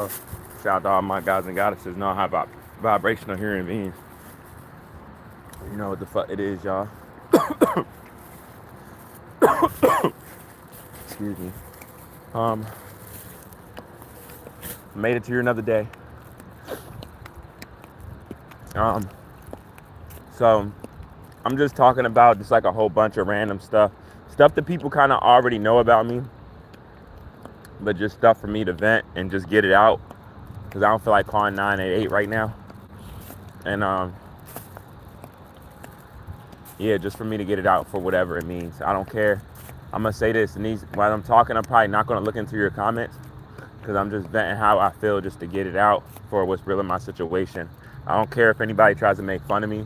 Shout out to all my guys and goddesses know how about vibrational hearing beings. You know what the fuck it is, y'all. Excuse me. Um, Made it to here another day. Um, so I'm just talking about just like a whole bunch of random stuff that people kind of already know about me, but just stuff for me to vent and just get it out because I don't feel like calling 988 right now. And yeah, just for me to get it out for whatever it means. I don't care. I'm gonna say this, and while I'm talking, I'm probably not gonna look into your comments because I'm just venting how I feel just to get it out for what's real in my situation. I don't care if anybody tries to make fun of me.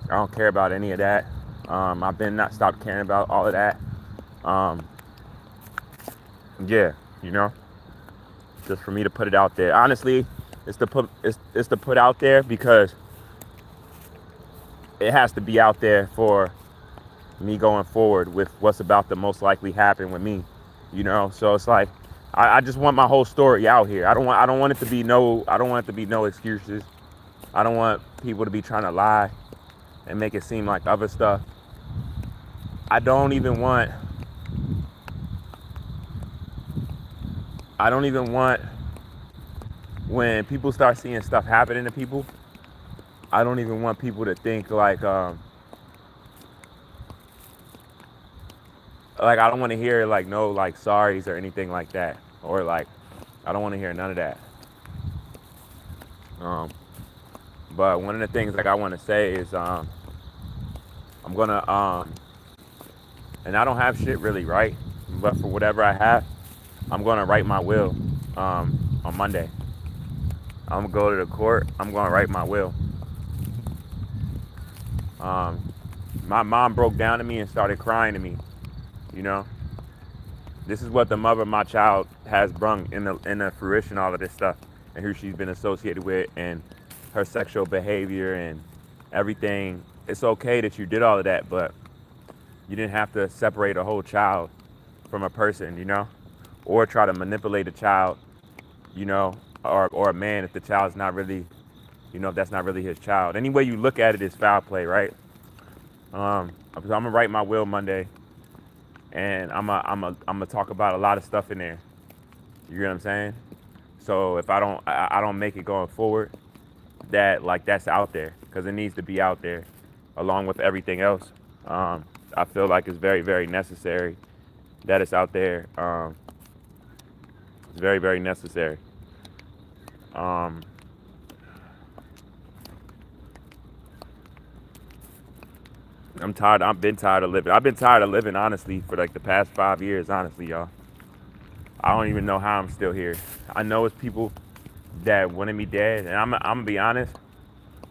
I don't care about any of that. I've been not stopped caring about all of that. Um, yeah, you know, just for me to put it out there. Honestly, it's to put out there because it has to be out there for me going forward with what's about to most likely happen with me, you know. So it's like I just want my whole story out here. I don't want it to be no excuses. I don't want people to be trying to lie and make it seem like other stuff. I don't even want when people start seeing stuff happening to people, I don't even want people to think like I don't want to hear like no like sorries or anything like that, or like I don't want to hear none of that. Um, but one of the things like I want to say is I'm gonna and I don't have shit really right, but for whatever I have, I'm gonna write my will on Monday. I'm gonna go to the court. I'm gonna write my will. Um, my mom broke down to me and started crying to me. You know, this is what the mother of my child has brung in the fruition, all of this stuff, and who she's been associated with, and her sexual behavior and everything. It's okay that you did all of that, but you didn't have to separate a whole child from a person, you know, or try to manipulate a child, you know, or a man if the child's not really, you know, if that's not really his child. Any way you look at it is foul play, right? So I'm gonna write my will Monday, and I'm gonna talk about a lot of stuff in there. You get what I'm saying? So if I don't make it going forward, that's out there because it needs to be out there, along with everything else. I feel like it's very very necessary that it's out there. It's very very necessary. Um, I'm tired. I've been tired of living. I've been tired of living honestly for like the past 5 years. Honestly, y'all. I don't even know how I'm still here. I know it's people that wanted me dead, and I'm gonna be honest.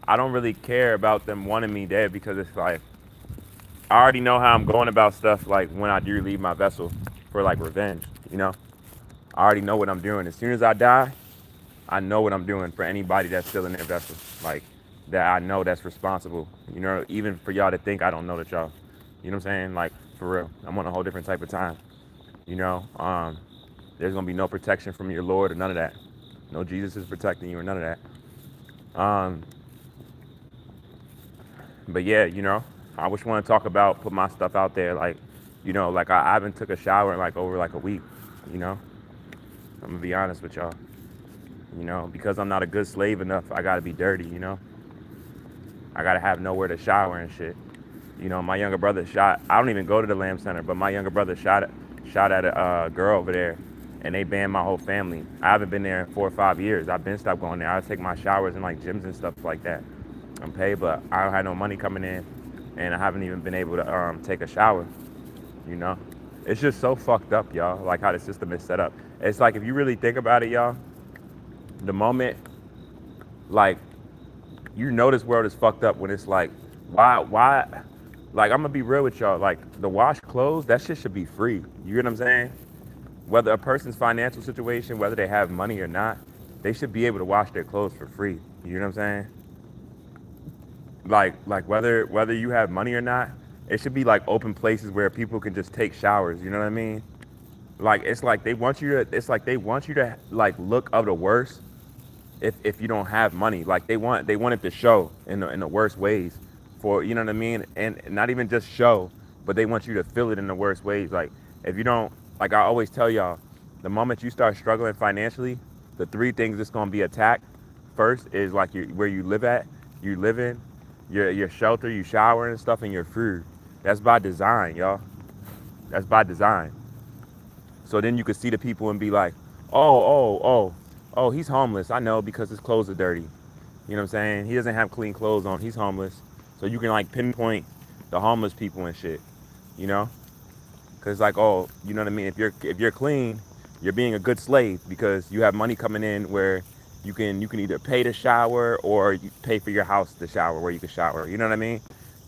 I don't really care about them wanting me dead because it's like I already know how I'm going about stuff. Like when I do leave my vessel for like revenge, you know. I already know what I'm doing. As soon as I die, I know what I'm doing for anybody that's still in their vessel. Like that I know that's responsible. You know, even for y'all to think I don't know that y'all. You know what I'm saying? Like for real. I'm on a whole different type of time. You know, there's gonna be no protection from your Lord or none of that. No Jesus is protecting you or none of that. Um, but yeah, you know, I just want to talk about put my stuff out there. Like, you know, like I haven't took a shower in like over like a week. You know, I'm gonna be honest with y'all. You know, because I'm not a good slave enough, I gotta be dirty. You know, I gotta have nowhere to shower and shit. You know, my younger brother shot. I don't even go to the Lamb Center, but my younger brother shot at a girl over there, and they banned my whole family. I haven't been there in 4 or 5 years. I've been stopped going there. I take my showers in like gyms and stuff like that. I'm paid, but I don't have no money coming in, and I haven't even been able to take a shower. You know, it's just so fucked up, y'all. Like how the system is set up. It's like if you really think about it, y'all, the moment like you know this world is fucked up when it's like why like I'm gonna be real with y'all, like the wash clothes, that shit should be free. You get what I'm saying? Whether a person's financial situation, whether they have money or not, they should be able to wash their clothes for free. You know what I'm saying? Like whether you have money or not, it should be like open places where people can just take showers, you know what I mean? Like it's like they want you to. It's like they want you to like look of the worst if you don't have money. Like they want it to show in the worst ways, for you know what I mean, and not even just show, but they want you to feel it in the worst ways. Like if you don't, like I always tell y'all, the moment you start struggling financially, the three things that's gonna be attacked first is like where you live at, you live in, your shelter, you shower and stuff, and your food. That's by design, y'all. That's by design. So then you could see the people and be like, oh, he's homeless. I know because his clothes are dirty. You know what I'm saying? He doesn't have clean clothes on. He's homeless. So you can like pinpoint the homeless people and shit. You know? Cause like, oh, you know what I mean? If you're clean, you're being a good slave because you have money coming in where you can either pay to shower or you pay for your house to shower where you can shower. You know what I mean?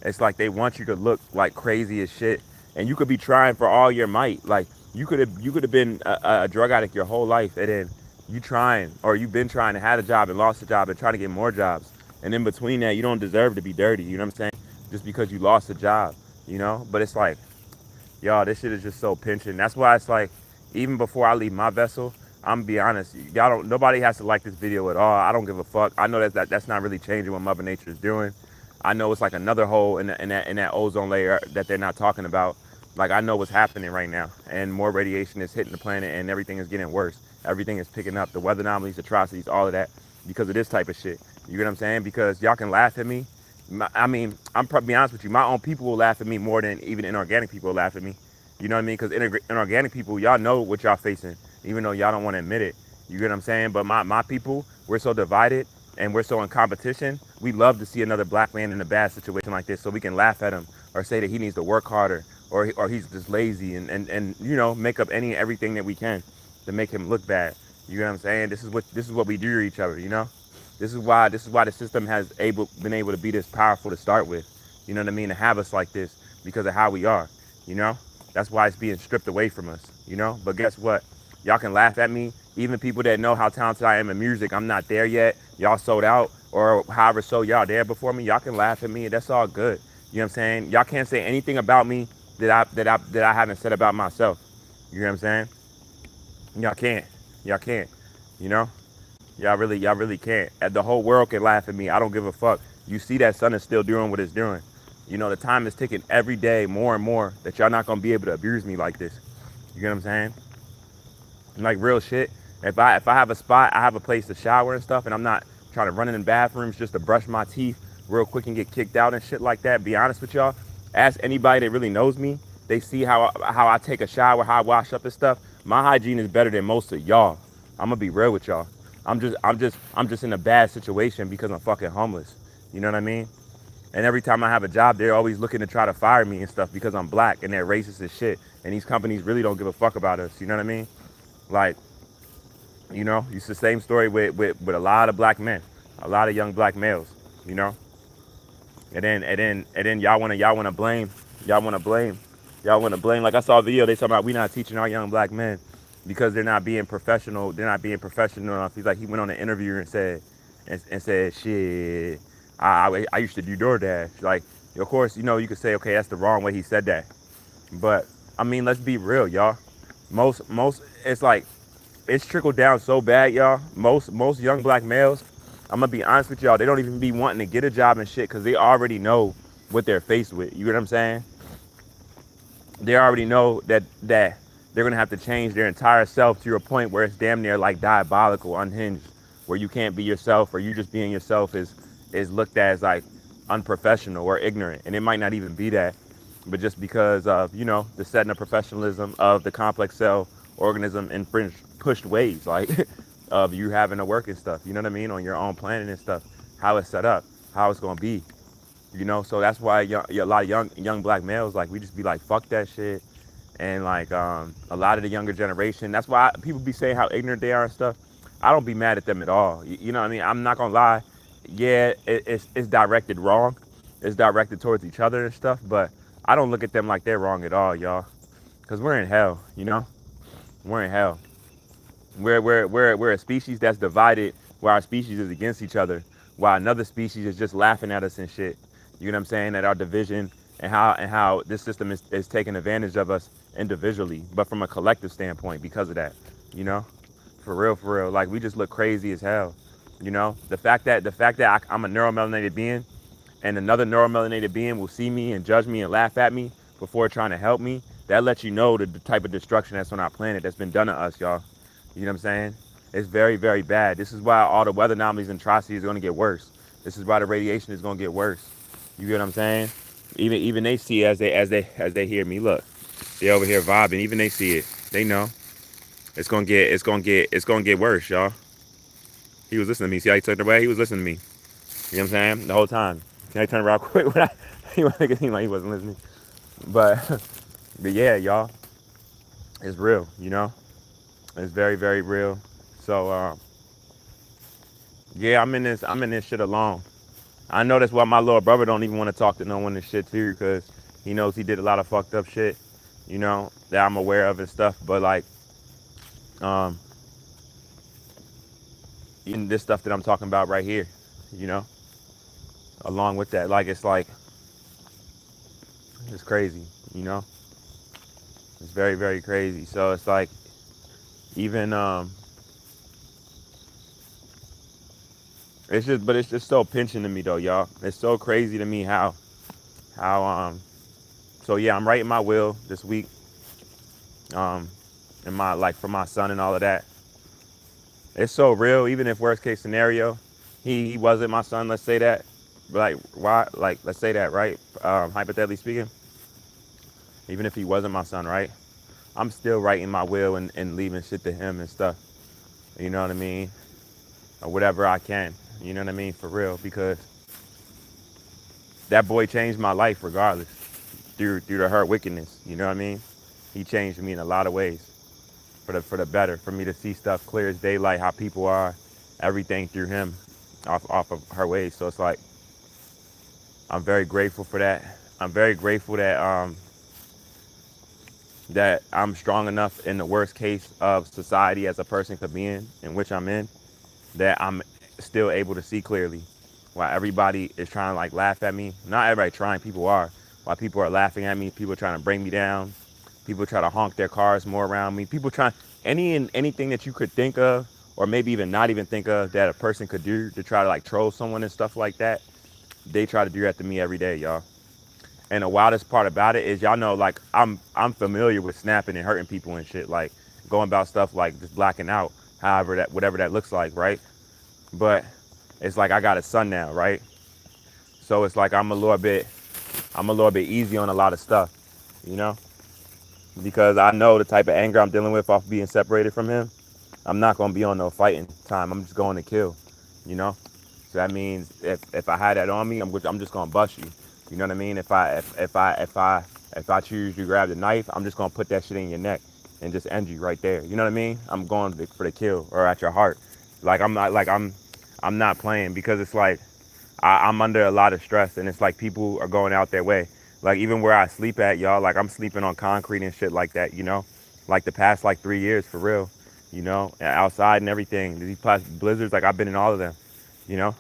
It's like they want you to look like crazy as shit, and you could be trying for all your might. Like you could have been a drug addict your whole life, and then you trying or you've been trying to have a job and lost a job and trying to get more jobs, and in between that you don't deserve to be dirty. You know what I'm saying? Just because you lost a job, you know. But it's like, y'all, this shit is just so pinching. That's why it's like, even before I leave my vessel, I'm gonna be honest. Y'all don't. Nobody has to like this video at all. I don't give a fuck. I know that's not really changing what Mother Nature is doing. I know it's like another hole in that ozone layer that they're not talking about. Like I know what's happening right now, and more radiation is hitting the planet, and everything is getting worse. Everything is picking up. The weather anomalies, atrocities, all of that, because of this type of shit. You get what I'm saying? Because y'all can laugh at me. I mean, I'm probably be honest with you. My own people will laugh at me more than even inorganic people will laugh at me. You know what I mean? Because inorganic people, y'all know what y'all facing, even though y'all don't want to admit it. You get what I'm saying? But my people, we're so divided and we're so in competition. We love to see another black man in a bad situation like this, so we can laugh at him or say that he needs to work harder, or he's just lazy, and you know, make up everything that we can to make him look bad. You know what I'm saying? This is what we do to each other. You know, this is why the system has been able to be this powerful to start with. You know what I mean? To have us like this because of how we are. You know, that's why it's being stripped away from us. You know, but guess what? Y'all can laugh at me. Even people that know how talented I am in music, I'm not there yet. Y'all sold out, or however so y'all there before me. Y'all can laugh at me. That's all good. You know what I'm saying? Y'all can't say anything about me that I haven't said about myself. You know what I'm saying? Y'all can't. Y'all can't. You know? Y'all really can't. And the whole world can laugh at me. I don't give a fuck. You see that sun is still doing what it's doing. You know, the time is ticking every day more and more that y'all not gonna be able to abuse me like this. You get what I'm saying? Like real shit. If I have a spot, I have a place to shower and stuff, and I'm not trying to run in the bathrooms just to brush my teeth real quick and get kicked out and shit like that. Be honest with y'all. Ask anybody that really knows me. They see how I take a shower, how I wash up and stuff. My hygiene is better than most of y'all. I'm gonna be real with y'all. I'm just in a bad situation because I'm fucking homeless. You know what I mean? And every time I have a job, they're always looking to try to fire me and stuff because I'm black, and they're racist as shit. And these companies really don't give a fuck about us. You know what I mean? Like, you know, it's the same story with a lot of black men, a lot of young black males. You know, and then y'all wanna blame. Like I saw a video, they talking about we not teaching our young black men because they're not being professional. They're not being professional enough. He's like, he went on an interview and said shit. I used to do DoorDash. Like, of course, you know, you could say, okay, that's the wrong way he said that. But I mean, let's be real, y'all. Most it's like it's trickled down so bad, y'all. Most young black males, I'm gonna be honest with y'all, they don't even be wanting to get a job and shit because they already know what they're faced with. You get what I'm saying? They already know that they're gonna have to change their entire self to a point where it's damn near like diabolical, unhinged, where you can't be yourself, or you just being yourself is looked at as like unprofessional or ignorant, and it might not even be that, but just because of, you know, the setting of professionalism of the complex cell organism in pushed ways, like of you having to work and stuff. You know what I mean? On your own planet and stuff, how it's set up, how it's gonna be. You know, so that's why a lot of young black males, like, we just be like, fuck that shit. And like a lot of the younger generation, that's why people be saying how ignorant they are and stuff. I don't be mad at them at all. You know what I mean? I'm not gonna lie. Yeah, it's directed wrong. It's directed towards each other and stuff. But I don't look at them like they're wrong at all, y'all. Cause we're in hell. You know, we're in hell. We're a species that's divided, where our species is against each other, while another species is just laughing at us and shit. You know what I'm saying? At our division and how this system is taking advantage of us individually, but from a collective standpoint because of that, you know, for real, like we just look crazy as hell, you know, the fact that I'm a neuromelanated being and another neuromelanated being will see me and judge me and laugh at me before trying to help me, that lets you know the type of destruction that's on our planet that's been done to us, y'all. You know what I'm saying? It's very, very bad. This is why all the weather anomalies and atrocities are going to get worse. This is why the radiation is going to get worse. You get what I'm saying? Even they see it as they hear me. Look, they over here vibing. Even they see it. They know it's gonna get worse, y'all. He was listening to me. See how he turned away? He was listening to me. You know what I'm saying? The whole time. Can I turn around quick? He was making it seem like he wasn't listening. But but yeah, y'all, it's real. You know, it's very, very real. So yeah, I'm in this shit alone. I know that's why my little brother don't even want to talk to no one and shit too, because he knows he did a lot of fucked up shit, you know, that I'm aware of and stuff. But like, um, in this stuff that I'm talking about right here, you know, along with that, like it's crazy, you know, it's very, very crazy. So it's like even it's just so pinching to me though, y'all. It's so crazy to me how. So yeah, I'm writing my will this week. Um, and my like for my son and all of that. It's so real. Even if worst case scenario, he wasn't my son. Let's say that. Like why? Like let's say that, right? Hypothetically speaking, even if he wasn't my son, right? I'm still writing my will and leaving shit to him and stuff. You know what I mean? Or whatever I can. You know what I mean? For real, because that boy changed my life regardless. Through the hurt wickedness. You know what I mean? He changed me in a lot of ways. For the better, for me to see stuff clear as daylight, how people are, everything through him, off of her ways. So it's like I'm very grateful for that. I'm very grateful that I'm strong enough in the worst case of society as a person could be in which I'm in, that I'm still able to see clearly. While everybody is trying to like laugh at me, not everybody trying, people are. While people are laughing at me, people are trying to bring me down. People try to honk their cars more around me. People trying anything that you could think of, or maybe even not even think of, that a person could do to try to like troll someone and stuff like that. They try to do that to me every day, y'all. And the wildest part about it is, y'all know, like I'm familiar with snapping and hurting people and shit, like going about stuff like just blacking out, however that whatever that looks like, right? But it's like I got a son now, right? So it's like I'm a little bit easy on a lot of stuff, you know, because I know the type of anger I'm dealing with off being separated from him. I'm not gonna be on no fighting time. I'm just going to kill, you know. So that means if I had that on me, I'm just gonna bust you. You know what I mean? If I choose to grab the knife, I'm just gonna put that shit in your neck and just end you right there. You know what I mean? I'm going for the kill or at your heart. I'm not playing, because it's like I'm under a lot of stress, and it's like people are going out their way. Like even where I sleep at, y'all, like I'm sleeping on concrete and shit like that, you know? Like the past like 3 years for real, you know, outside and everything. These past blizzards, like I've been in all of them, you know?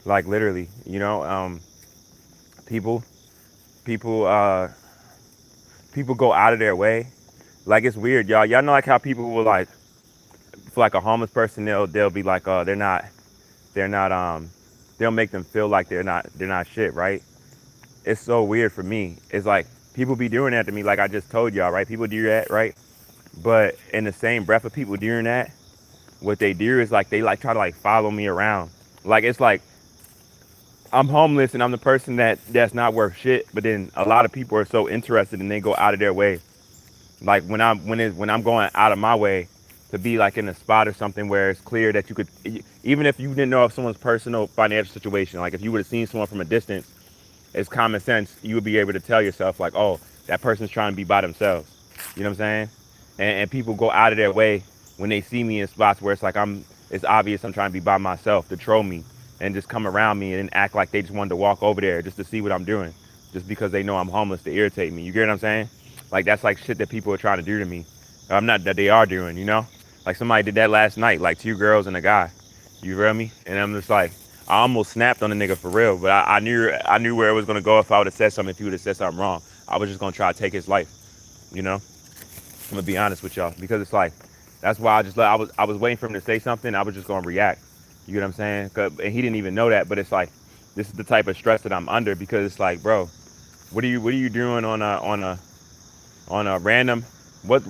Like literally, you know, people people people go out of their way. Like it's weird, y'all. Y'all know like how people will like, for like a homeless person, they'll be like, they're not they'll make them feel like they're not shit, right? It's so weird for me. It's like people be doing that to me, like I just told y'all, right? People do that, right? But in the same breath of people doing that, what they do is like they like try to like follow me around. Like it's like I'm homeless and I'm the person that's not worth shit, but then a lot of people are so interested and they go out of their way. Like when I'm going out of my way to be like in a spot or something where it's clear that you could, even if you didn't know of someone's personal financial situation, like if you would have seen someone from a distance, it's common sense, you would be able to tell yourself like, oh, that person's trying to be by themselves. You know what I'm saying? And people go out of their way when they see me in spots where it's like it's obvious I'm trying to be by myself, to troll me and just come around me and act like they just wanted to walk over there just to see what I'm doing, just because they know I'm homeless, to irritate me. You get what I'm saying? Like that's like shit that people are trying to do to me. I'm not, that they are doing, you know? Like somebody did that last night, like two girls and a guy. You feel me? And I'm just like, I almost snapped on the nigga for real, but I knew where it was gonna go if I would have said something. If he would have said something wrong, I was just gonna try to take his life. You know, I'm gonna be honest with y'all because it's like that's why I was waiting for him to say something. I was just gonna react. You get what I'm saying? And he didn't even know that, but it's like this is the type of stress that I'm under because it's like, bro, what are you doing on a random what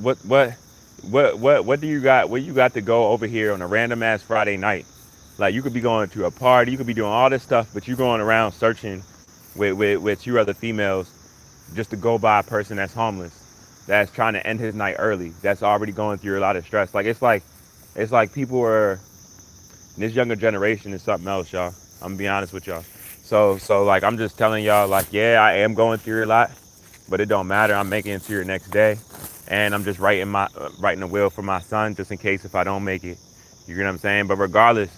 do you got? What you got to go over here on a random ass Friday night? Like you could be going to a party, you could be doing all this stuff, but you going around searching with two other females just to go by a person that's homeless, that's trying to end his night early, that's already going through a lot of stress. It's like people are this younger generation is something else, y'all. I'm gonna be honest with y'all. So like I'm just telling y'all, like, yeah, I am going through a lot, but it don't matter. I'm making it to your next day, and I'm just writing a will for my son just in case if I don't make it. You get what I'm saying? But regardless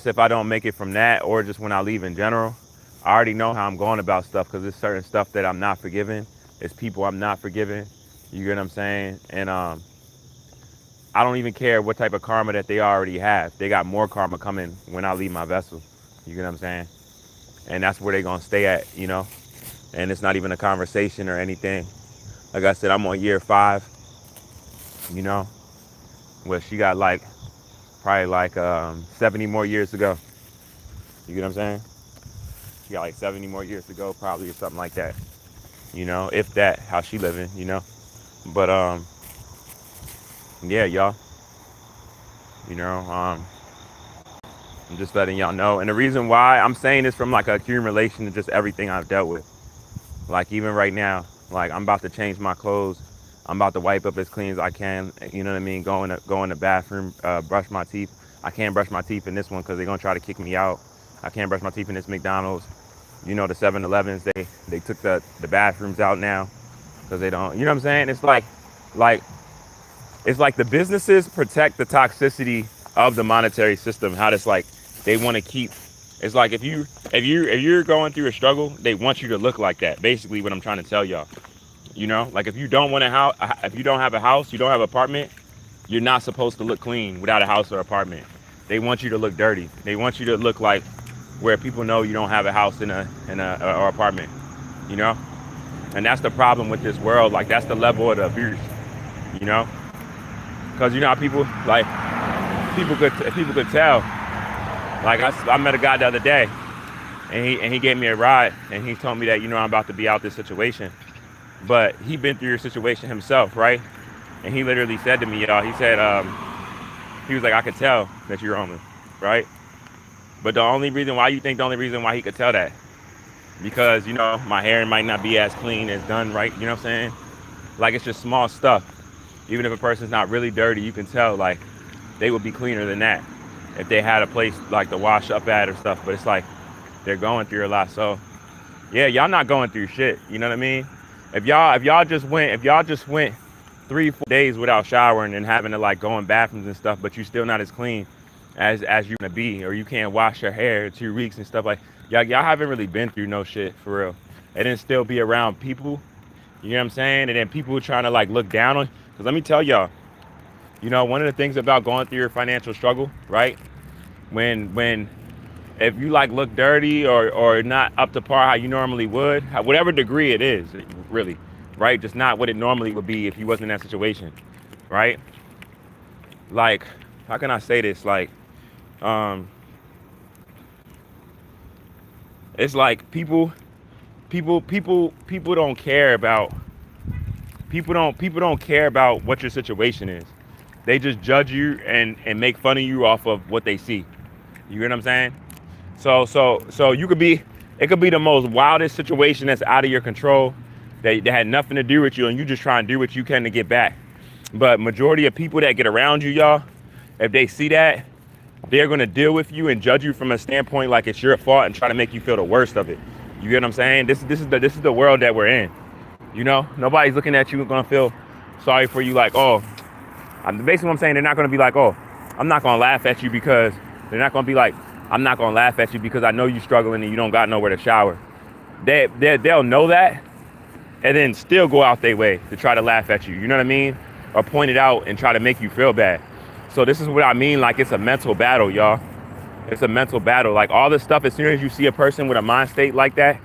if I don't make it from that or just when I leave in general, I already know how I'm going about stuff because there's certain stuff that I'm not forgiving. It's people I'm not forgiving. You get what I'm saying? And I don't even care what type of karma that they already have. They got more karma coming when I leave my vessel. You get what I'm saying? And that's where they're gonna stay at, you know? And it's not even a conversation or anything. Like I said, I'm on year 5, you know? Well, she got probably 70 more years to go. You get what I'm saying? She got 70 more years to go, probably, or something like that. You know, if that, how she living, you know? But, yeah, y'all. You know, I'm just letting y'all know. And the reason why I'm saying this from like a accumulation of just everything I've dealt with. Like even right now, like I'm about to change my clothes. I'm about to wipe up as clean as I can. You know what I mean? Go in the bathroom, brush my teeth. I can't brush my teeth in this one because they're gonna try to kick me out. I can't brush my teeth in this McDonald's. You know, the 7-Elevens, they took the bathrooms out now because they don't. You know what I'm saying? It's like the businesses protect the toxicity of the monetary system. How it's like they want to keep. It's like if you're going through a struggle, they want you to look like that. Basically, what I'm trying to tell y'all. You know, like if you don't want a house, if you don't have a house, you don't have an apartment, you're not supposed to look clean without a house or apartment. They want you to look dirty. They want you to look like where people know you don't have a house or apartment. You know, and that's the problem with this world. Like that's the level of the abuse. You know, because you know how people could tell. Like I met a guy the other day, and he gave me a ride, and he told me that, you know, I'm about to be out this situation. But he been through your situation himself, right? And he literally said to me, y'all, he said, he was like, I could tell that you're homeless, right? But the only reason why he could tell that, because, you know, my hair might not be as clean as done right, you know what I'm saying? Like, it's just small stuff. Even if a person's not really dirty, you can tell, like, they would be cleaner than that if they had a place, like, to wash up at or stuff. But it's like, they're going through a lot. So, yeah, y'all not going through shit, you know what I mean? If y'all just went 3-4 days without showering and having to like go in bathrooms and stuff, but you still not as clean as you want to be, or you can't wash your hair 2 weeks and stuff, like y'all haven't really been through no shit for real. And then still be around people, you know what I'm saying? And then people trying to like look down on. Because let me tell y'all, you know, one of the things about going through your financial struggle, right? When if you like look dirty or not up to par how you normally would, whatever degree it is, really, right? Just not what it normally would be if you wasn't in that situation, right? Like, how can I say this? Like, it's like people don't care about people don't care about what your situation is. They just judge you and make fun of you off of what they see. You get what I'm saying? So it could be the most wildest situation that's out of your control that had nothing to do with you, and you just try and do what you can to get back. But majority of people that get around you, y'all, if they see that, they're gonna deal with you and judge you from a standpoint like it's your fault and try to make you feel the worst of it. You get what I'm saying? This is the world that we're in. You know, nobody's looking at you gonna feel sorry for you. Like, oh, basically what I'm saying, they're not gonna be like, oh, I'm not gonna laugh at you because they're not gonna be like, I'm not gonna laugh at you because I know you're struggling and you don't got nowhere to shower. They'll know that and then still go out their way to try to laugh at you. You know what I mean? Or point it out and try to make you feel bad. So this is what I mean. Like, it's a mental battle, y'all. It's a mental battle. Like all this stuff, as soon as you see a person with a mind state like that,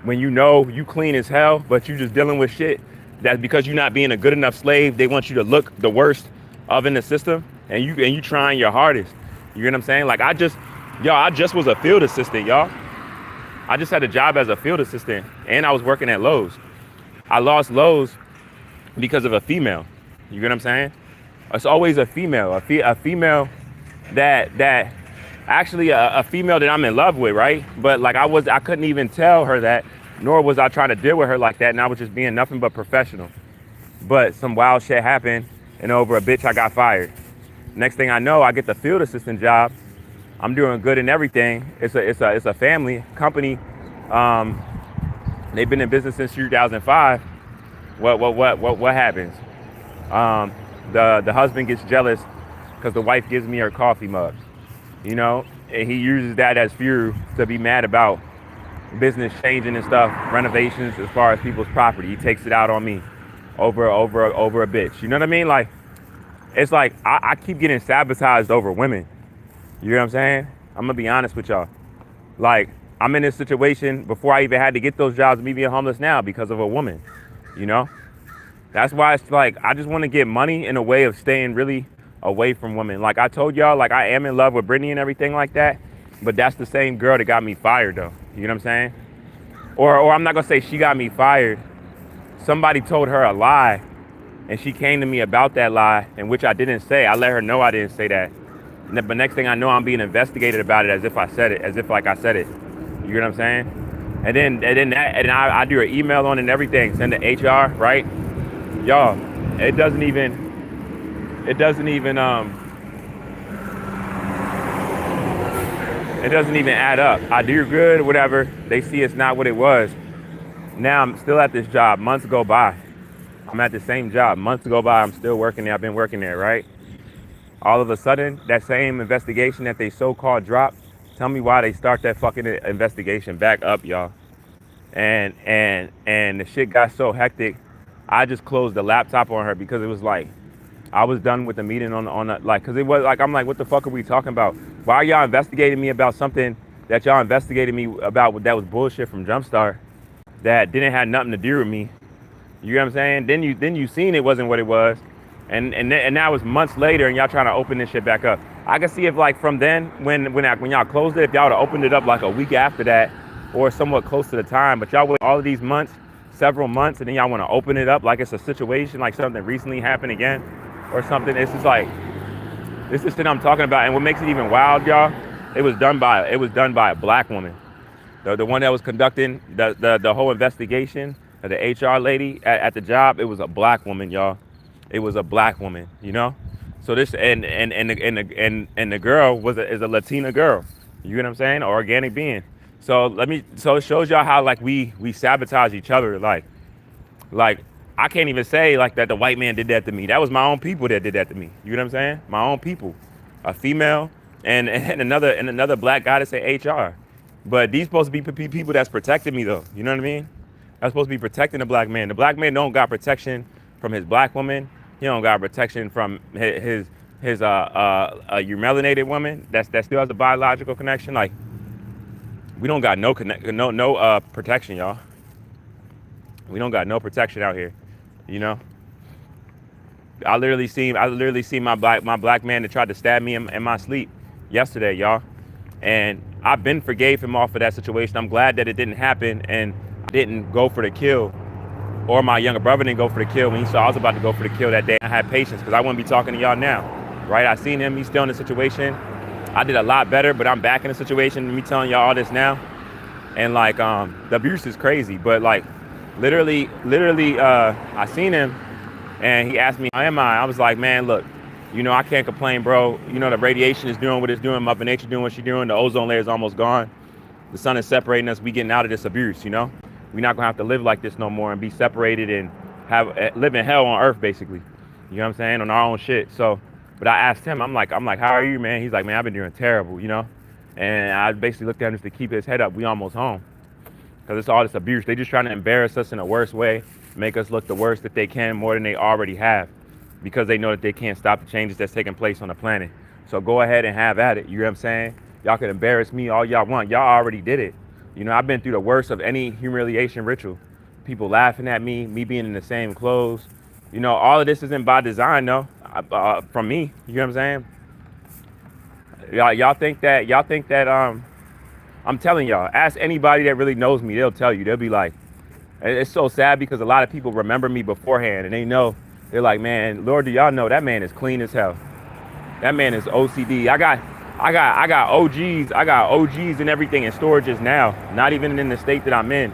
when you know you clean as hell, but you just dealing with shit, that's because you're not being a good enough slave. They want you to look the worst of in the system, and you trying your hardest. You get what I'm saying? Like I just was a field assistant, y'all. I just had a job as a field assistant, and I was working at Lowe's. I lost Lowe's because of a female. You get what I'm saying? It's always a female, a female that actually a female that I'm in love with, right? But like I couldn't even tell her that, nor was I trying to deal with her like that, and I was just being nothing but professional. But some wild shit happened, and over a bitch I got fired. Next thing I know, I get the field assistant job. I'm doing good and everything. It's a family company. They've been in business since 2005. What happens? The husband gets jealous because the wife gives me her coffee mug. You know, and he uses that as fuel to be mad about business changing and stuff, renovations as far as people's property. He takes it out on me over a bitch. You know what I mean? Like, it's like I keep getting sabotaged over women. You know what I'm saying? I'm gonna be honest with y'all. Like, I'm in this situation before I even had to get those jobs, me being homeless now because of a woman. You know? That's why it's like I just want to get money in a way of staying really away from women. Like I told y'all, like I am in love with Brittany and everything like that, but that's the same girl that got me fired though. You know what I'm saying? Or I'm not gonna say she got me fired. Somebody told her a lie, and she came to me about that lie, in which I didn't say. I let her know I didn't say that. But next thing I know, I'm being investigated about it as if I said it, as if like I said it. You know what I'm saying? And I do an email on it and everything, send to HR, right? Y'all, it doesn't even add up. I do good, whatever. They see it's not what it was. Now I'm still at this job. Months go by. I'm at the same job. Months go by. I'm still working there. I've been working there, right? All of a sudden, that same investigation that they so-called dropped, tell me why they start that fucking investigation back up, y'all. And the shit got so hectic. I just closed the laptop on her because it was like, I was done with the meeting on the, like, cause it was like, I'm like, what the fuck are we talking about? Why are y'all investigating me about something that y'all investigated me about that was bullshit from Jumpstart that didn't have nothing to do with me? You know what I'm saying? Then you seen it wasn't what it was. And now it's months later and y'all trying to open this shit back up. I can see if like from then, when y'all closed it, if y'all would have opened it up like a week after that or somewhat close to the time, but y'all wait all of these months, several months, and then y'all want to open it up like it's a situation, like something recently happened again or something. It's just like, this is shit I'm talking about. And what makes it even wild, y'all, it was done by a black woman. The one that was conducting the whole investigation, the HR lady at the job, it was a black woman, y'all. It was a black woman, you know? So this and the girl is a Latina girl. You get what I'm saying? Or organic being. So it shows y'all how like we sabotage each other. Like I can't even say like that the white man did that to me. That was my own people that did that to me. You know what I'm saying? My own people. A female and another black guy that say HR. But these supposed to be people that's protecting me though. You know what I mean? That's supposed to be protecting the black man. The black man don't got protection from his black woman. He don't got protection from his your melanated woman that still has a biological connection. Like we don't got no protection, y'all. We don't got no protection out here, you know. I literally seen my black man that tried to stab me in my sleep yesterday, y'all. And I've been forgave him off of that situation. I'm glad that it didn't happen and didn't go for the kill. Or my younger brother didn't go for the kill when he saw I was about to go for the kill that day. I had patience because I wouldn't be talking to y'all now, right? I seen him, he's still in the situation. I did a lot better, but I'm back in the situation, me telling y'all all this now. And like, the abuse is crazy, but like, literally, I seen him and he asked me, how am I? I was like, man, look, you know, I can't complain, bro. You know, the radiation is doing what it's doing, Mother Nature doing what she's doing, the ozone layer is almost gone. The sun is separating us, we getting out of this abuse, you know? We're not gonna have to live like this no more and be separated and live in hell on earth, basically. You know what I'm saying? On our own shit. So, but I asked him, I'm like, how are you, man? He's like, man, I've been doing terrible, you know? And I basically looked at him just to keep his head up. We almost home. Because it's all this abuse. They just trying to embarrass us in a worse way, make us look the worst that they can more than they already have. Because they know that they can't stop the changes that's taking place on the planet. So go ahead and have at it, you know what I'm saying? Y'all can embarrass me all y'all want. Y'all already did it. I've been through the worst of any humiliation ritual. People laughing at me being in the same clothes. All of this isn't by design, though, from me. You know what I'm saying? Y'all think that I'm telling y'all, ask anybody that really knows me, they'll tell you. They'll be like, it's so sad because a lot of people remember me beforehand and they know, they're like, man, Lord, do y'all know that man is clean as hell. That man is OCD. I got OGs and everything in storages now, not even in the state that I'm in.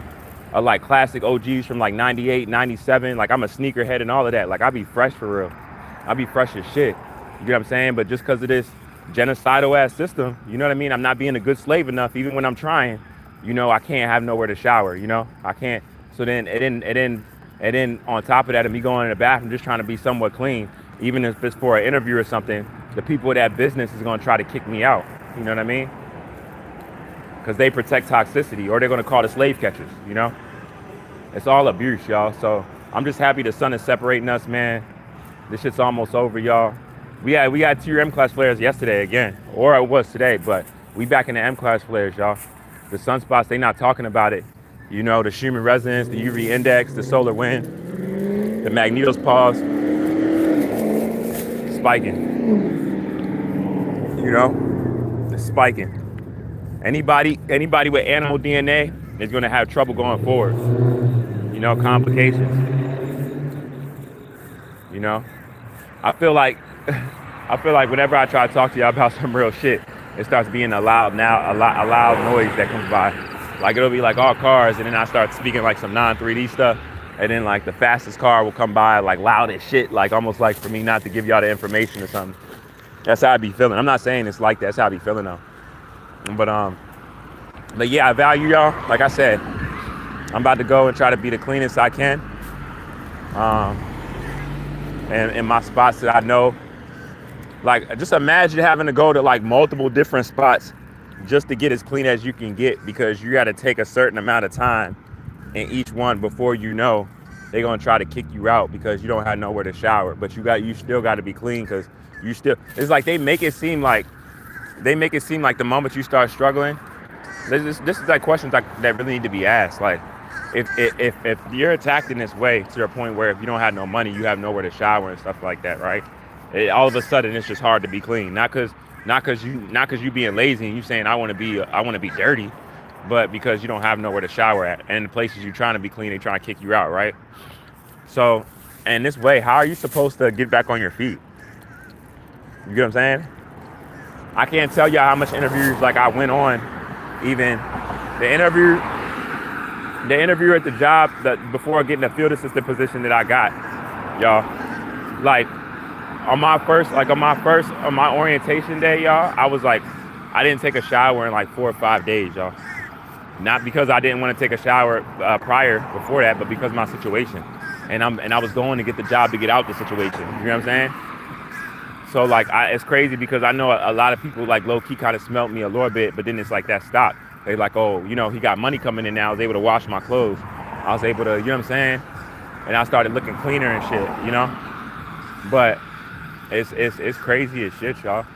Like classic OGs from like 98, 97. Like I'm a sneakerhead and all of that. Like I be fresh for real. I be fresh as shit. You know what I'm saying? But just because of this genocidal ass system, you know what I mean? I'm not being a good slave enough, even when I'm trying. I can't have nowhere to shower. I can't. So then on top of that, of me going in the bathroom just trying to be somewhat clean, even if it's for an interview or something, the people of that business is going to try to kick me out. You know what I mean? Because they protect toxicity, or they're going to call the slave catchers. It's all abuse, y'all. So I'm just happy the sun is separating us, man. This shit's almost over, y'all. We had 2 M class flares yesterday again, or it was today, but we back in the M class flares, y'all. The sunspots, they not talking about it. The Schumann resonance, the UV index, the solar wind, the magnetopause spiking. It's spiking. Anybody with animal DNA is going to have trouble going forward. Complications. I feel like whenever I try to talk to y'all about some real shit, it starts being a loud noise that comes by. Like it'll be like all cars, and then I start speaking like some non-3D stuff, and then like the fastest car will come by like loud as shit, like almost like for me not to give y'all the information or something. That's how I be feeling. I'm not saying it's like that. That's how I be feeling though. But yeah, I value y'all. Like I said, I'm about to go and try to be the cleanest I can. And in my spots that I know, like just imagine having to go to like multiple different spots just to get as clean as you can get, because you got to take a certain amount of time in each one before they're gonna try to kick you out because you don't have nowhere to shower. But you still got to be clean, because it's like they make it seem like the moment you start struggling, this is like questions that really need to be asked. Like if you're attacked in this way to the point where if you don't have no money, you have nowhere to shower and stuff like that, right? All of a sudden it's just hard to be clean. Not because you being lazy and you saying I want to be dirty, but because you don't have nowhere to shower at, and the places you're trying to be clean, they trying to kick you out, right? So, and this way, how are you supposed to get back on your feet? You get what I'm saying? I can't tell y'all how much interviews like I went on. Even the interview at the job that before getting the field assistant position that I got, y'all, like on my orientation day, y'all, I was like, I didn't take a shower in like 4 or 5 days, y'all. Not because I didn't want to take a shower before that, but because of my situation. And I was going to get the job to get out the situation. You know what I'm saying? So like, it's crazy because I know a lot of people like low key kind of smelt me a little bit, but then it's like that stopped. They like, oh, he got money coming in now. I was able to wash my clothes. I was able to, you know what I'm saying? And I started looking cleaner and shit, But it's crazy as shit, y'all.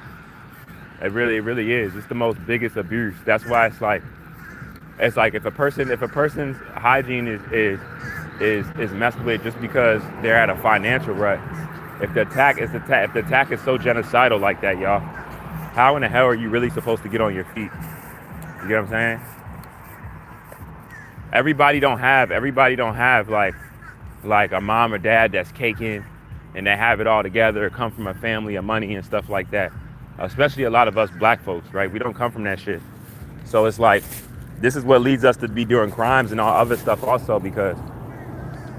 It really is. It's the most biggest abuse. That's why it's like if a person's hygiene is messed with just because they're at a financial rut. If the attack is so genocidal like that, y'all, how in the hell are you really supposed to get on your feet? You get what I'm saying? Everybody don't have like a mom or dad that's caking and they have it all together, or come from a family of money and stuff like that. Especially a lot of us black folks, right? We don't come from that shit. So it's like, this is what leads us to be doing crimes and all other stuff also, because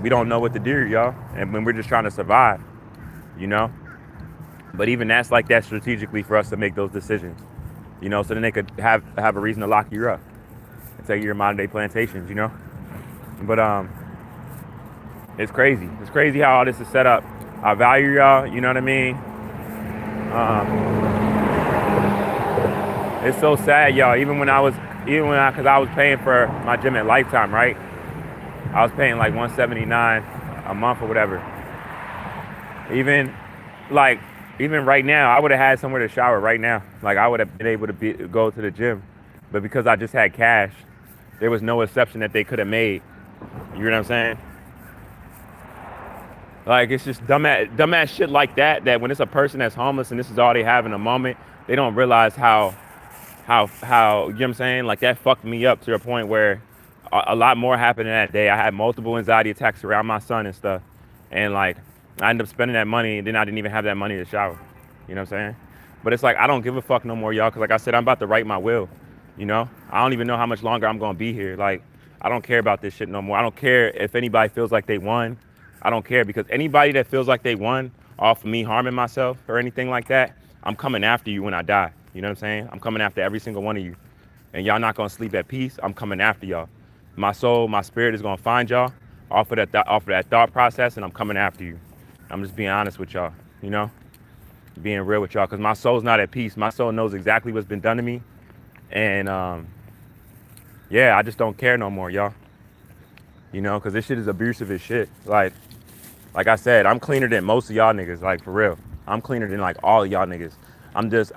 we don't know what to do, y'all. And when we're just trying to survive, But even that's like that strategically for us to make those decisions, so then they could have a reason to lock you up and take your modern day plantations, But it's crazy. It's crazy how all this is set up. I value y'all, you know what I mean? It's so sad, y'all. Because I was paying for my gym at Lifetime, right? I was paying like $179 a month or whatever. Even like Even right now, I would have had somewhere to shower right now. Like I would have been able to go to the gym, but because I just had cash, there was no exception that they could have made. You know what I'm saying? Like it's just dumbass shit like that. That when it's a person that's homeless and this is all they have in a moment, they don't realize how you know what I'm saying. Like that fucked me up to a point where a lot more happened that day. I had multiple anxiety attacks around my son and stuff, and like I ended up spending that money, and then I didn't even have that money to shower. You know what I'm saying? But it's like I don't give a fuck no more, y'all. Cause like I said, I'm about to write my will. You know, I don't even know how much longer I'm gonna be here. Like I don't care about this shit no more. I don't care if anybody feels like they won. I don't care because anybody that feels like they won off of me harming myself or anything like that, I'm coming after you when I die. You know what I'm saying? I'm coming after every single one of you. And y'all not gonna sleep at peace. I'm coming after y'all. My soul, my spirit is gonna find y'all off of that thought process, and I'm coming after you. I'm just being honest with y'all, you know, being real with y'all, because my soul's not at peace. My soul knows exactly what's been done to me, and yeah, I just don't care no more, y'all. You know, because this shit is abusive as shit. Like I said, I'm cleaner than most of y'all niggas, like for real. I'm cleaner than like all of y'all niggas. I'm just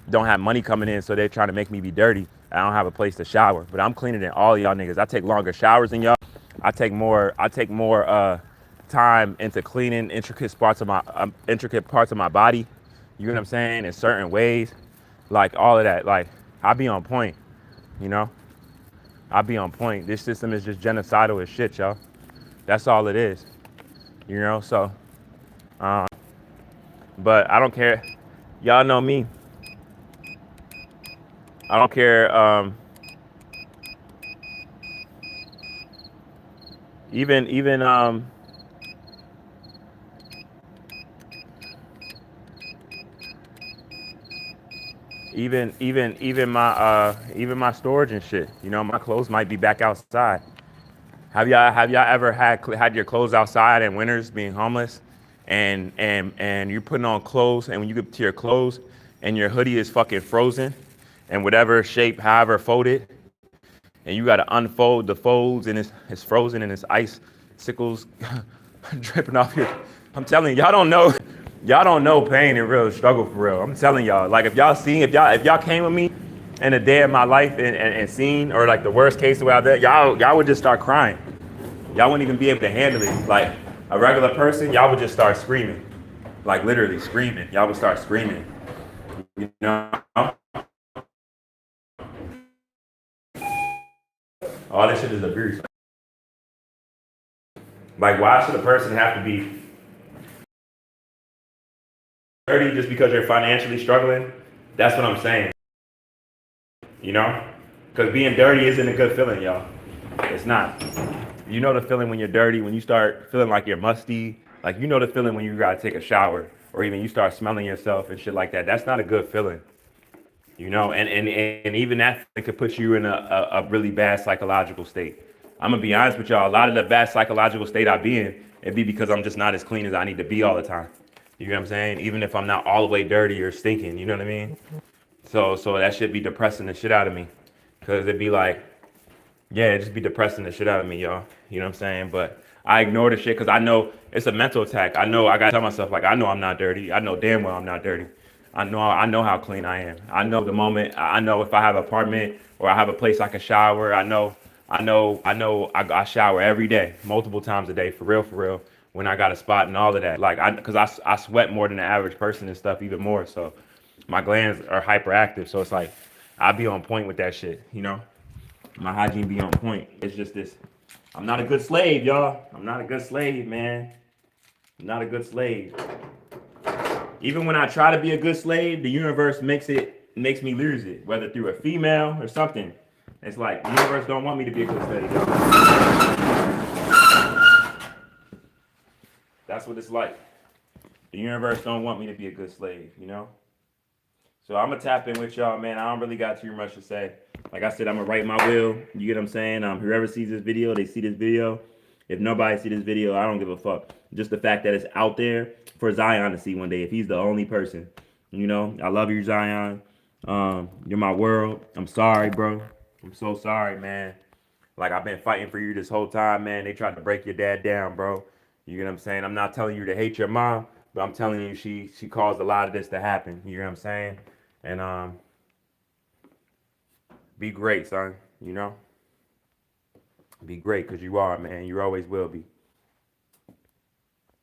don't have money coming in, so they're trying to make me be dirty. I don't have a place to shower, but I'm cleaner than all of y'all niggas. I take longer showers than y'all. I take more time into cleaning intricate parts of my body. You know what I'm saying? In certain ways, like all of that. Like I be on point. You know, I be on point. This system is just genocidal as shit, y'all. That's all it is. You know, so but I don't care. Y'all know me. I don't care. Even even my storage and shit. You know, my clothes might be back outside. Have y'all ever had your clothes outside in winters being homeless, and you're putting on clothes, and when you get to your clothes, and your hoodie is fucking frozen, and whatever shape, however folded, and you got to unfold the folds, and it's frozen, and it's ice sickles dripping off your. I'm telling you, y'all don't know pain and real struggle for real. I'm telling y'all, like if y'all came with me in a day of my life and seen, or like the worst case about that, y'all would just start crying. Y'all wouldn't even be able to handle it. Like a regular person, y'all would just start screaming, like literally screaming. Y'all would start screaming. You know, all this shit is abuse. Like, why should a person have to be dirty just because you're financially struggling? That's what I'm saying. You know, because being dirty isn't a good feeling, y'all. It's not. You know the feeling when you're dirty, when you start feeling like you're musty. Like you know the feeling when you gotta take a shower, or even you start smelling yourself and shit like that. That's not a good feeling. You know, and even that could put you in a really bad psychological state. I'm gonna be honest with y'all. A lot of the bad psychological state I be in, it be because I'm just not as clean as I need to be all the time. You know what I'm saying? Even if I'm not all the way dirty or stinking, you know what I mean? So that should be depressing the shit out of me, cause it'd be like, yeah, it just be depressing the shit out of me, y'all. You know what I'm saying? But I ignore the shit because I know it's a mental attack. I know I gotta tell myself like I know I'm not dirty. I know damn well I'm not dirty. I know how clean I am. I know the moment. I know if I have an apartment or I have a place I can shower. I shower every day, multiple times a day, for real. When I got a spot and all of that, like because I sweat more than the average person and stuff, even more. So my glands are hyperactive. So it's like I be on point with that shit, you know. My hygiene be on point. It's just this. I'm not a good slave, y'all. I'm not a good slave, man. I'm not a good slave. Even when I try to be a good slave, the universe makes me lose it, whether through a female or something. It's like the universe don't want me to be a good slave, y'all. That's what it's like. The universe don't want me to be a good slave, you know? So I'm gonna tap in with y'all, man. I don't really got too much to say. Like I said, I'm gonna write my will. You get what I'm saying? Whoever sees this video, they see this video. If nobody see this video, I don't give a fuck. Just the fact that it's out there for Zion to see one day. If he's the only person, you know. I love you, Zion. You're my world. I'm sorry, bro. I'm so sorry, man. Like I've been fighting for you this whole time, man. They tried to break your dad down, bro. You get what I'm saying? I'm not telling you to hate your mom, But I'm telling you, she caused a lot of this to happen. You know what I'm saying? And be great, son. You know, be great because you are, man. You always will be.